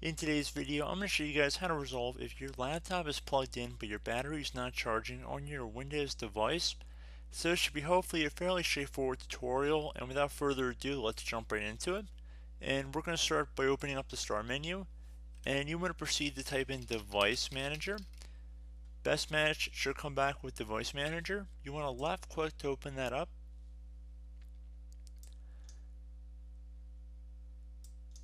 In today's video, I'm going to show you guys how to resolve if your laptop is plugged in but your battery is not charging on your Windows device. So it should be hopefully a fairly straightforward tutorial, and without further ado, let's jump right into it. And we're going to start by opening up the Start menu, and you want to proceed to type in Device Manager. Best match should come back with Device Manager. You want to left click to open that up.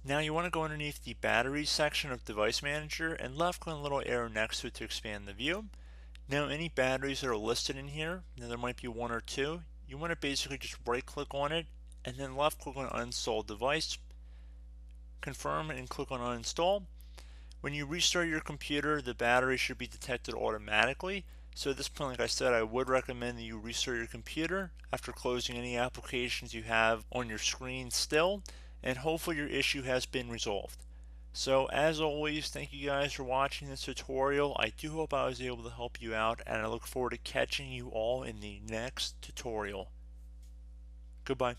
Now you want to go underneath the battery section of Device Manager and left click on the little arrow next to it to expand the view. Now any batteries that are listed in here, now there might be one or two, you want to basically just right click on it and then left click on Uninstall Device, confirm and click on Uninstall. When you restart your computer, the battery should be detected automatically. So at this point, like I said, I would recommend that you restart your computer after closing any applications you have on your screen still, and hopefully your issue has been resolved. So as always, thank you guys for watching this tutorial. I do hope I was able to help you out, and I look forward to catching you all in the next tutorial. Goodbye.